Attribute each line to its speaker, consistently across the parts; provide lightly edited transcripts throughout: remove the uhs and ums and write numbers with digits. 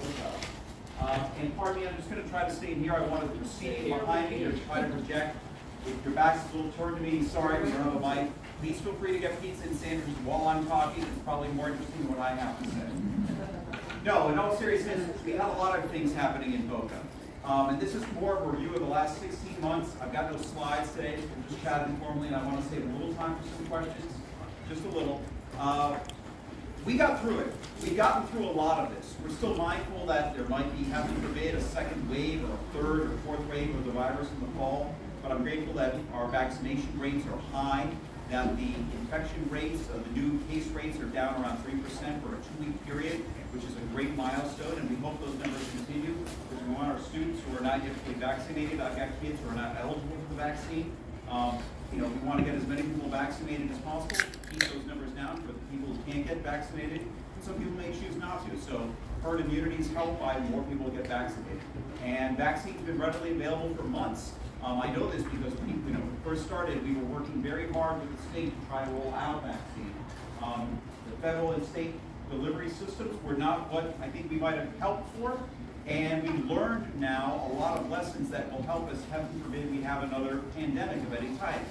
Speaker 1: Boca. And pardon me, I'm just going to try to stay in here. I want to proceed behind me or try to project. If your back's a little turned to me, sorry, we don't have a mic. Please feel free to get pizza and sandwiches while I'm talking. It's probably more interesting than what I have to say. No, in all seriousness, we had a lot of things happening in Boca. And this is more of a review of the last 16 months. I've got no slides today. We're just chatting informally, and I want to save a little time for some questions. Just a little. We got through it. We've gotten through a lot of this. We're still mindful that there might be, heaven forbid, a second wave or a third or fourth wave of the virus in the fall. But I'm grateful that our vaccination rates are high, that the infection rates, the new case rates are down around 3% for a 2-week period, which is a great milestone, and we hope those numbers continue, because we want our students who are not yet fully vaccinated. I've got kids who are not eligible for the vaccine. We want to get as many people vaccinated as possible, keep those numbers down for the people who can't get vaccinated, and some people may choose not to. So herd immunity is helped by more people get vaccinated. And vaccines have been readily available for months. I know this because when we first started, we were working very hard with the state to try to roll out vaccine. The federal and state delivery systems were not what I think we might have helped for, and we learned now a lot of lessons that will help us, heaven forbid, we have another pandemic of any type.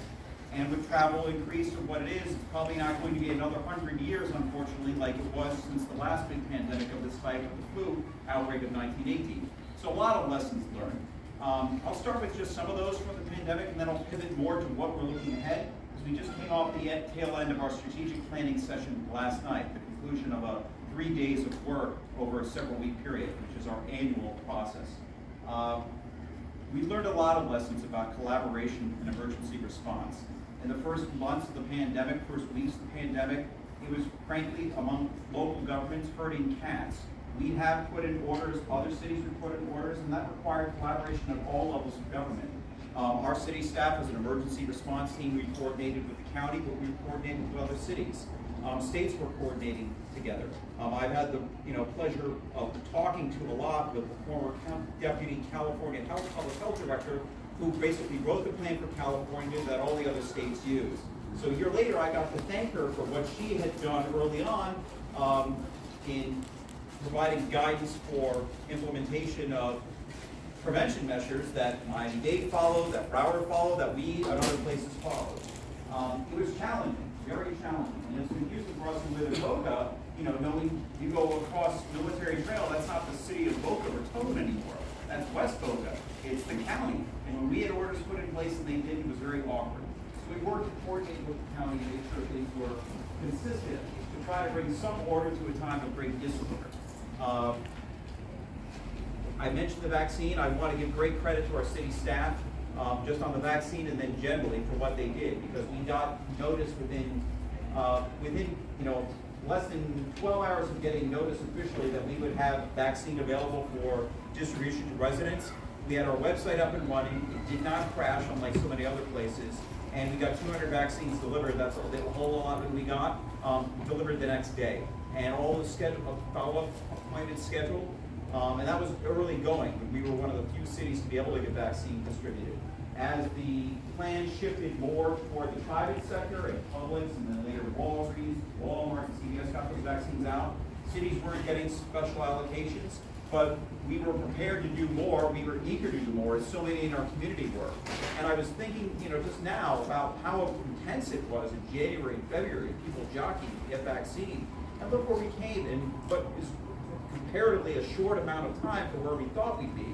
Speaker 1: And with travel increase of what it is, it's probably not going to be another 100 years, unfortunately, like it was since the last big pandemic of this type of the flu outbreak of 1918. So a lot of lessons learned. I'll start with just some of those from the pandemic, and then I'll pivot more to what we're looking ahead, because we just came off the tail end of our strategic planning session last night, the conclusion of 3 days of work over a several-week period, which is our annual process. We learned a lot of lessons about collaboration and emergency response. In the first months of the pandemic, first weeks of the pandemic, it was frankly among local governments herding cats. We have put in orders, other cities have put in orders, and that required collaboration at all levels of government. Our city staff as an emergency response team, we coordinated with the county, but we coordinated with other cities. States were coordinating together. I've had the pleasure of talking to a lot with the former Deputy California Public Health Director, who basically wrote the plan for California that all the other states use. So a year later, I got to thank her for what she had done early on in providing guidance for implementation of prevention measures that Miami-Dade followed, that Broward followed, that we and other places followed. It was challenging, very challenging, and it's confusing for us who live in Boca, knowing you go across Military Trail, that's not the city of Boca Raton anymore. That's West Boca. It's the county. And when we had orders put in place and they didn't, it was very awkward. So we worked to coordinate with the county to make sure things were consistent, to try to bring some order to a time of great disorder. I mentioned the vaccine. I want to give great credit to our city staff, just on the vaccine and then generally for what they did, because we got notice within less than 12 hours of getting notice officially that we would have vaccine available for distribution to residents. We had our website up and running. It did not crash unlike so many other places. And we got 200 vaccines delivered. That's a whole lot that we got delivered the next day. And all the follow-up appointments scheduled. And that was early going. We were one of the few cities to be able to get vaccines distributed. As the plan shifted more toward the private sector and Publix, and then later Walgreens, Walmart, and CVS got those vaccines out, cities weren't getting special allocations, but we were prepared to do more. We were eager to do more, as so many in our community were. And I was thinking, just now about how intense it was in January and February, people jockeying to get vaccine. And look where we came in what is comparatively a short amount of time for where we thought we'd be.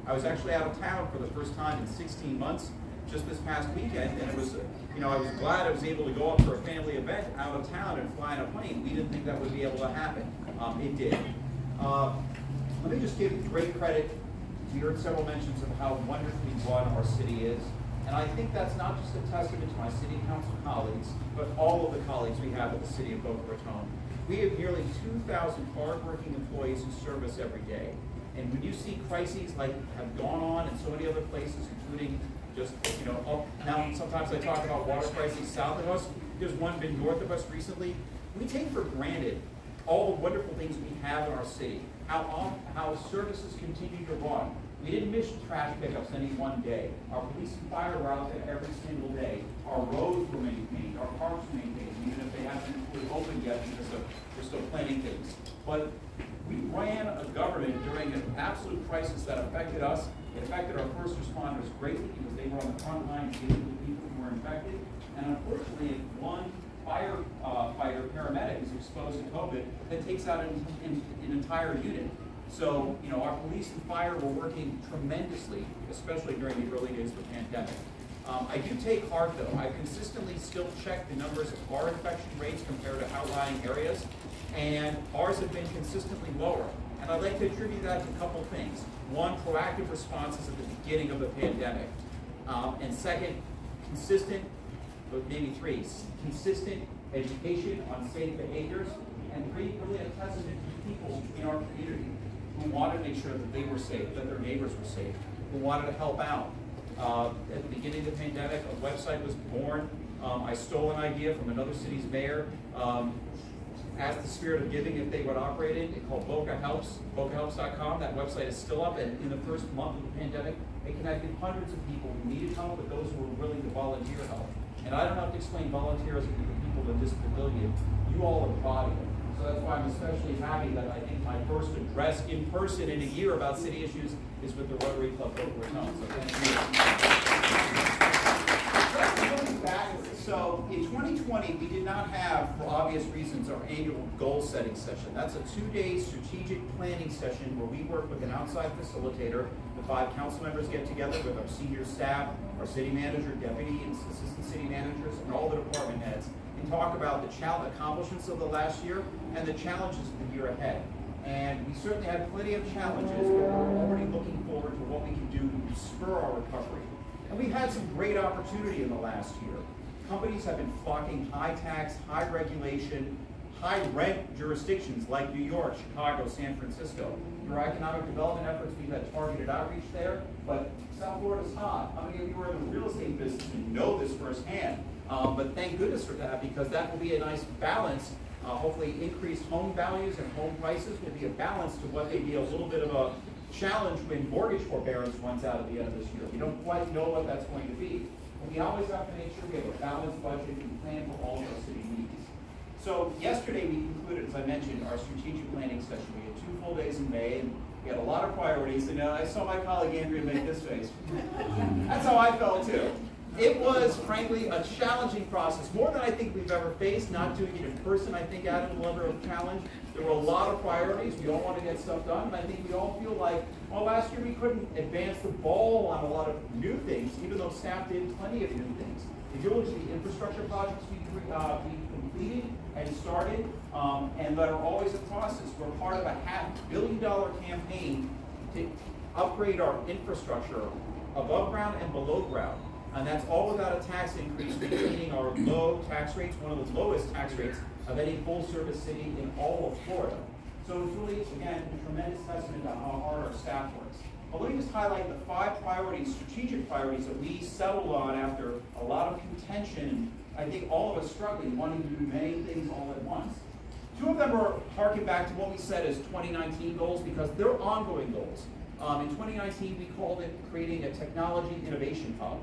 Speaker 1: I was actually out of town for the first time in 16 months, just this past weekend, and it was, I was glad I was able to go up for a family event out of town and fly in a plane. We didn't think that would be able to happen. It did. Let me just give great credit. We heard several mentions of how wonderfully run our city is, and I think that's not just a testament to my city council colleagues, but all of the colleagues we have at the city of Boca Raton. We have nearly 2,000 hardworking employees who serve us every day. And when you see crises like have gone on in so many other places, including just, now sometimes I talk about water crises south of us. There's one been north of us recently. We take for granted all the wonderful things we have in our city, how services continue to run. We didn't miss trash pickups any one day. Our police and fire were out there every single day. Our roads were maintained, our parks were maintained, even if they haven't fully opened yet because we're still planning things. But We ran a government during an absolute crisis that affected us. It affected our first responders greatly because they were on the front line dealing with people who were infected. And unfortunately, if one firefighter, paramedic is exposed to COVID, that takes out an entire unit. So, you know, our police and fire were working tremendously, especially during the early days of the pandemic. I do take heart, though. I consistently still check the numbers of our infection rates compared to outlying areas, and ours have been consistently lower. And I'd like to attribute that to a couple things. One, proactive responses at the beginning of the pandemic. And second, consistent, but maybe three, consistent education on safe behaviors, and three, really a testament to people in our community who wanted to make sure that they were safe, that their neighbors were safe, who wanted to help out. At the beginning of the pandemic, a website was born. I stole an idea from another city's mayor. Asked the Spirit of Giving if they would operate it. Called Boca Helps, bocahelps.com. That website is still up, and in the first month of the pandemic, it connected hundreds of people who needed help with those who were willing to volunteer help. And I don't have to explain volunteerism to the people in this pavilion. You all embody it. So that's why I'm especially happy that I think my first address in person in a year about city issues is with the Rotary Club Boca Raton. So thank you. Looking backwards. So in 2020, we did not have, for obvious reasons, our annual goal setting session. That's a 2-day strategic planning session where we work with an outside facilitator. The 5 council members get together with our senior staff, our city manager, deputy, and assistant city managers, and all the department heads, and talk about the accomplishments of the last year and the challenges of the year ahead. And we certainly had plenty of challenges, but we're already looking forward to what we can do to spur our recovery. And we've had some great opportunity in the last year. Companies have been flocking high tax, high regulation, high rent jurisdictions like New York, Chicago, San Francisco. Through our economic development efforts, we've had targeted outreach there, but South Florida's hot. How many of you are in the real estate business and know this firsthand? But thank goodness for that, because that will be a nice balance. Hopefully increased home values and home prices will be a balance to what may be a little bit of a challenge when mortgage forbearance runs out at the end of this year. We don't quite know what that's going to be. But we always have to make sure we have a balanced budget and plan for all of our city needs. So yesterday we concluded, as I mentioned, our strategic planning session. We had 2 full days in May, and we had a lot of priorities. And I saw my colleague Andrea make this face. That's how I felt too. It was, frankly, a challenging process, more than I think we've ever faced. Not doing it in person, I think, added a level of challenge. There were a lot of priorities. We all want to get stuff done, and I think we all feel like, well, last year we couldn't advance the ball on a lot of new things, even though staff did plenty of new things. If you look at the infrastructure projects we completed and started, and that are always in process, we're part of a $500 million campaign to upgrade our infrastructure above ground and below ground. And that's all without a tax increase, maintaining our low tax rates, one of the lowest tax rates of any full-service city in all of Florida. So it's really, again, a tremendous testament to how hard our staff works. But let me just highlight the 5 priorities, strategic priorities, that we settled on after a lot of contention, and I think all of us struggling, wanting to do many things all at once. 2 of them are harking back to what we said as 2019 goals, because they're ongoing goals. In 2019, we called it creating a technology innovation hub.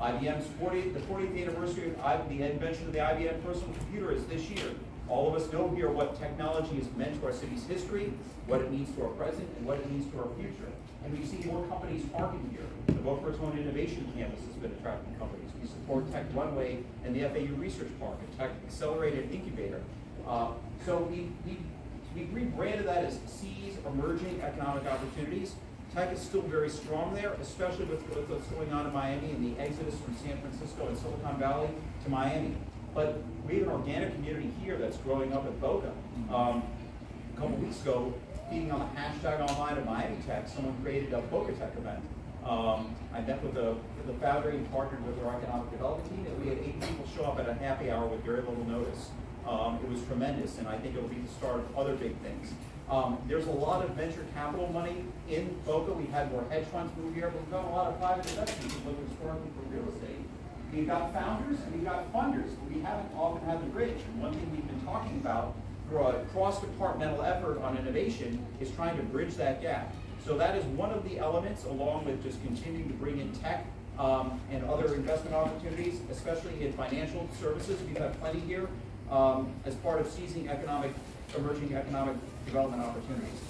Speaker 1: IBM's the 40th anniversary of the invention of the IBM personal computer is this year. All of us know here what technology has meant to our city's history, what it means to our present, and what it means to our future. And we see more companies parking here. The Boca Raton Innovation Campus has been attracting companies. We support Tech Runway and the FAU Research Park, a tech accelerated incubator. So we rebranded that as Seize Emerging Economic Opportunities. Tech is still very strong there, especially with what's going on in Miami and the exodus from San Francisco and Silicon Valley to Miami. But we have an organic community here that's growing up at Boca. A couple weeks ago, feeding on the hashtag online of Miami Tech, someone created a Boca Tech event. I met with the founder and partnered with our economic development team, and we had 8 people show up at a happy hour with very little notice. It was tremendous, and I think it will be the start of other big things. There's a lot of venture capital money in Boca. We've had more hedge funds move here, but we've got a lot of private investors who look historically for real estate. We've got founders and we've got funders, but we haven't often had the bridge. And one thing we've been talking about through a cross-departmental effort on innovation is trying to bridge that gap. So that is one of the elements, along with just continuing to bring in tech and other investment opportunities, especially in financial services. We've had plenty here. as part of seizing emerging economic development opportunities.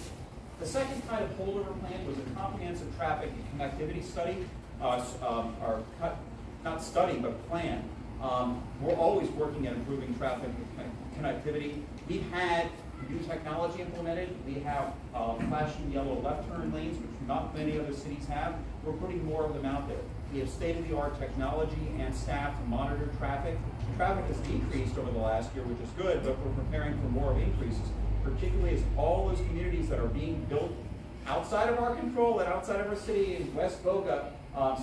Speaker 1: The second kind of holdover plan was a comprehensive traffic and connectivity study, not study, but plan. We're always working at improving traffic and connectivity. We've had new technology implemented. We have flashing yellow left turn lanes, which not many other cities have. We're putting more of them out there. We have state-of-the-art technology and staff to monitor traffic. Traffic has decreased over the last year, which is good, but we're preparing for more increases, particularly as all those communities that are being built outside of our control and outside of our city in West Boca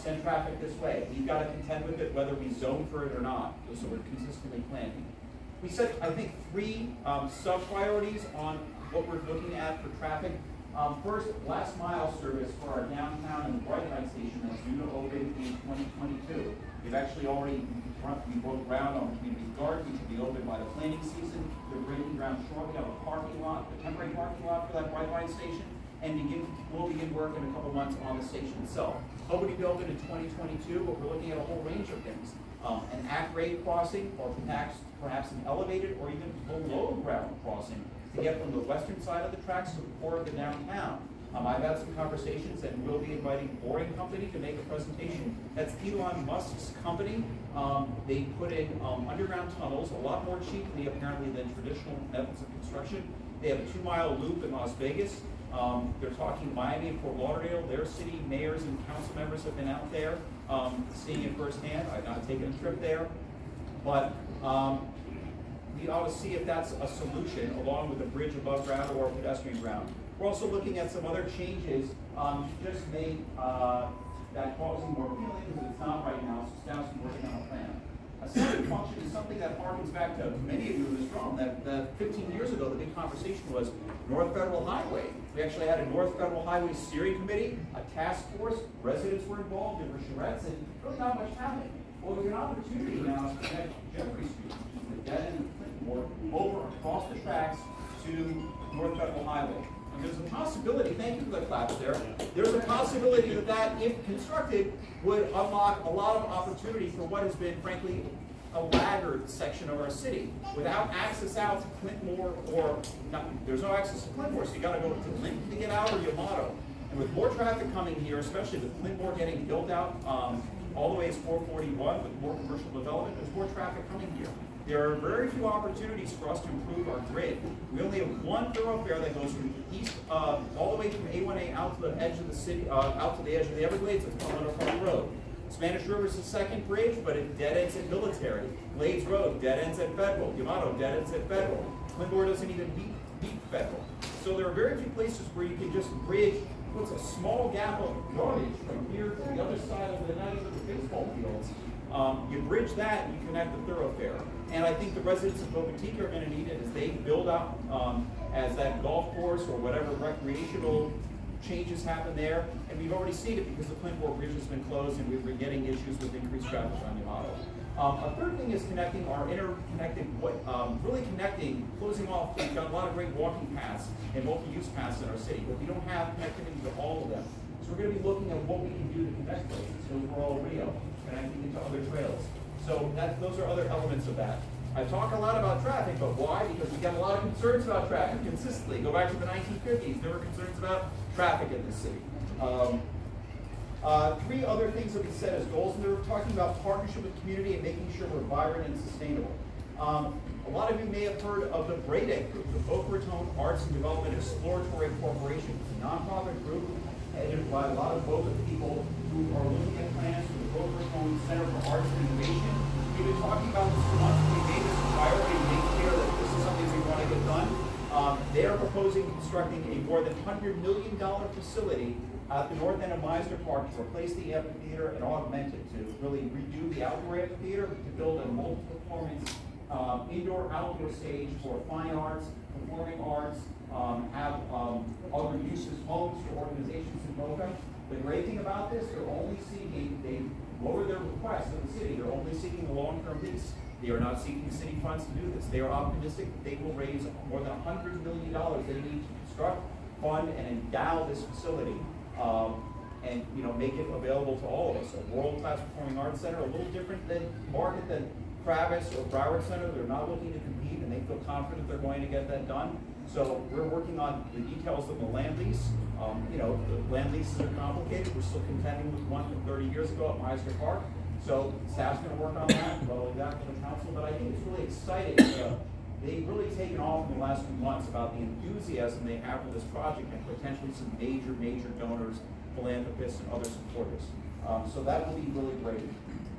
Speaker 1: send traffic this way. We've got to contend with it whether we zone for it or not, so we're consistently planning. We set, I think, 3 sub-priorities on what we're looking at for traffic. First, last mile service for our downtown and Bright Light Station that's due to open in 2022. We've actually already broke ground on Community Garden, which will be open by the planning season. We're breaking ground shortly on a parking lot, the temporary parking lot for that Bright Light Station, and we'll begin work in a couple months on the station itself. Hoping to be open in 2022, but we're looking at a whole range of things. An at-grade crossing, or perhaps an elevated or even below ground crossing to get from the western side of the tracks to the core of the downtown. I've had some conversations and we'll be inviting Boring Company to make a presentation. That's Elon Musk's company. They put in underground tunnels, a lot more cheaply apparently than traditional methods of construction. They have a 2-mile loop in Las Vegas. They're talking Miami and Fort Lauderdale. Their city mayors and council members have been out there seeing it firsthand. I've not taken a trip there, but we ought to see if that's a solution along with a bridge above ground or pedestrian ground. We're also looking at some other changes to just make that crossing more appealing, because it's not right now, so staff's working on a plan. A second function is something that harkens back to many of you in this room, that 15 years ago the big conversation was North Federal Highway. We actually had a North Federal Highway steering committee, a task force, residents were involved, there were charrettes, and really not much happened. Well, there's an opportunity now to connect Jeffrey Street, which is the dead end of Clinton, over across the tracks to North Federal Highway. And there's a possibility, thank you for the claps there, there's a possibility that if constructed, would unlock a lot of opportunity for what has been, frankly, a laggard section of our city. Without access out to Clintmore, or not, there's no access to Clintmore, so you gotta go to Lincoln to get out, or Yamato. And with more traffic coming here, especially with Clintmore getting built out all the way as 441, with more commercial development, there's more traffic coming here. There are very few opportunities for us to improve our grid. We only have one thoroughfare that goes from east, all the way from A1A out to the edge of the city, out to the edge of the Everglades. It's called Winter Park Road. Spanish River is the second bridge, but it dead ends at Military. Glades Road dead ends at Federal. Yamato dead ends at Federal. Clintmore doesn't even beat Federal. So there are very few places where you can just bridge, puts a small gap of frontage from here to the other side of the, not even the baseball fields. You bridge that and you connect the thoroughfare. And I think the residents of Boca Chica are going to need it as they build up as that golf course or whatever recreational changes happen there. And we've already seen it because the Clintmore Bridge has been closed and we've been getting issues with increased traffic on Yamato. A third thing is connecting our interconnected, really connecting, closing off. We've got a lot of great walking paths and multi-use paths in our city, but we don't have connectivity to all of them. So we're going to be looking at what we can do to connect places. So overall Rio, connecting into other trails. So those are other elements of that. I talk a lot about traffic, but why? Because we got a lot of concerns about traffic consistently. Go back to the 1950s, there were concerns about traffic in this city. 3 other things that we set as goals, and they were talking about partnership with community and making sure we're vibrant and sustainable. A lot of you may have heard of the BRADEC group, the Boca Raton Arts and Development Exploratory Corporation. It's a nonprofit group headed by a lot of Boca people who are looking at plans for the Boca Raton Center for Arts and Innovation. We've been talking about this for months. We made this a priority to make clear that this is something we want to get done. They are proposing constructing a more than $100 million facility at the north end of Meisner Park to replace the amphitheater and augment it, to really redo the outdoor amphitheater, to build a multi-performance indoor-outdoor stage for fine arts, performing arts, have other uses, homes for organizations in Boca. The great thing about this, they're only seeking, they lowered their request of the city, they're only seeking a long-term lease. They are not seeking city funds to do this. They are optimistic that they will raise more than $100 million they need to construct, fund, and endow this facility. And make it available to all of us. A world-class performing arts center, a little different than market than Travis or Broward Center, they're not looking to compete, and they feel confident they're going to get that done. So we're working on the details of the land lease. You know, the land leases are complicated. We're still contending with one from 30 years ago at Meister Park. So staff's going to work on that, following that for the council. But I think it's really exciting. They've really taken off in the last few months about the enthusiasm they have for this project and potentially some major donors, philanthropists, and other supporters. So that will be really great.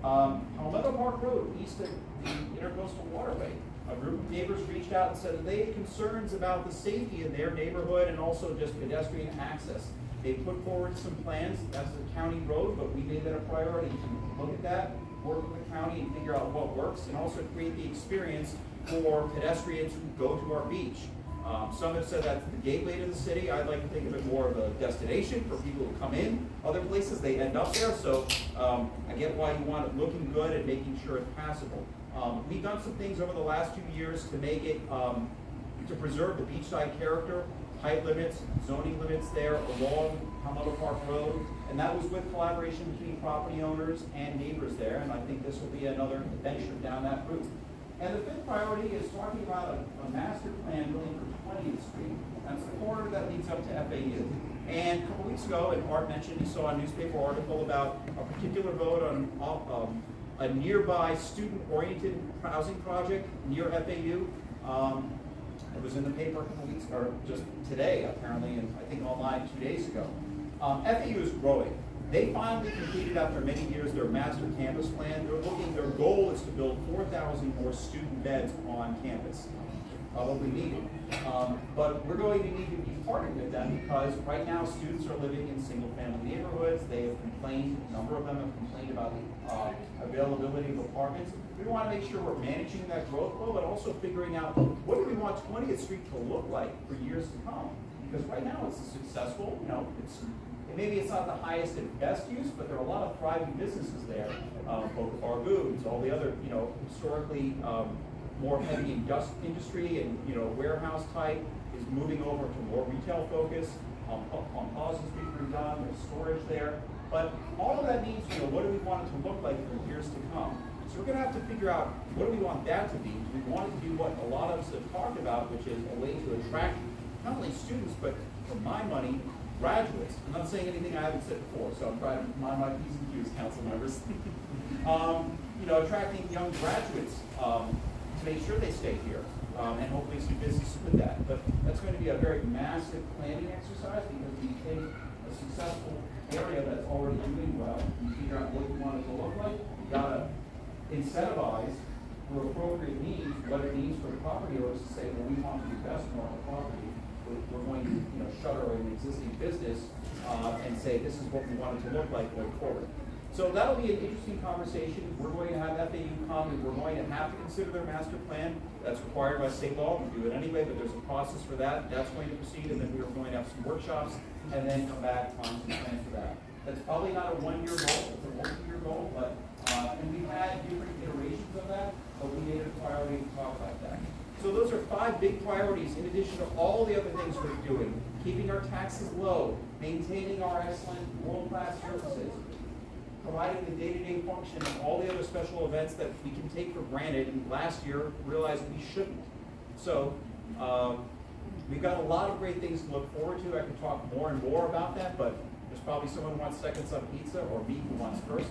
Speaker 1: Palmetto Park Road, east of the Intercoastal Waterway. A group of neighbors reached out and said that they had concerns about the safety in their neighborhood and also just pedestrian access. They put forward some plans. That's a county road, but we made that a priority to look at that, work with the county, and figure out what works, and also create the experience for pedestrians who go to our beach. Some have said that's the gateway to the city. I'd like to think of it more of a destination for people who come in. Other places, they end up there. So I get why you want it looking good and making sure it's passable. We've done some things over the last few years to make it, to preserve the beachside character, height limits, zoning limits there along Palmetto Park Road. And that was with collaboration between property owners and neighbors there. And I think this will be another venture down that route. And the fifth priority is talking about a master plan really for 20th Street. That's the corridor that leads up to FAU. And a couple weeks ago, and Art mentioned he saw a newspaper article about a particular vote on a nearby student-oriented housing project near FAU. It was in the paper a couple weeks, or just today apparently, and I think online 2 days ago. FAU is growing. They finally completed, after many years, their master campus plan. Their goal is to build 4,000 more student beds on campus, probably needed. But we're going to need to be partnering with them because right now students are living in single-family neighborhoods. They have complained, a number of them have complained about the availability of apartments. We want to make sure we're managing that growth flow, but also figuring out what do we want 20th Street to look like for years to come. Because right now it's successful, you know, maybe it's not the highest and best use, but there are a lot of thriving businesses there. Both Bar Goods, all the other, you know, historically more heavy industry and, you know, warehouse type is moving over to more retail focus. On Pausen Street, we've done, there's storage there. But all of that means, you know, what do we want it to look like for years to come? So we're going to have to figure out what do we want that to be. We want it to do what a lot of us have talked about, which is a way to attract not only students, but for my money, graduates. I'm not saying anything I haven't said before, so I'm trying to mind my P's and Q's, council members. You know, attracting young graduates to make sure they stay here, and hopefully some business with that. But that's going to be a very massive planning exercise because we take a successful area that's already doing well, you figure out what you want it to look like. You gotta incentivize for appropriate needs what it means for the property owners to say, well, we want to invest more on the property. We're going to, you know, shutter an existing business and say this is what we want it to look like going forward. So that'll be an interesting conversation. We're going to have FAU come and we're going to have to consider their master plan. That's required by state law. We do it anyway, but there's a process for that. That's going to proceed, and then we're going to have some workshops and then come back on some plans for that. That's probably not a one-year goal. It's a multi-year goal, but and we've had different iterations of that, but we made it a priority to talk about that. So those are 5 big priorities in addition to all the other things we're doing. Keeping our taxes low, maintaining our excellent world-class services, providing the day-to-day function and all the other special events that we can take for granted and last year realized we shouldn't. So we've got a lot of great things to look forward to. I could talk more and more about that, but there's probably someone who wants seconds on pizza or me who wants first.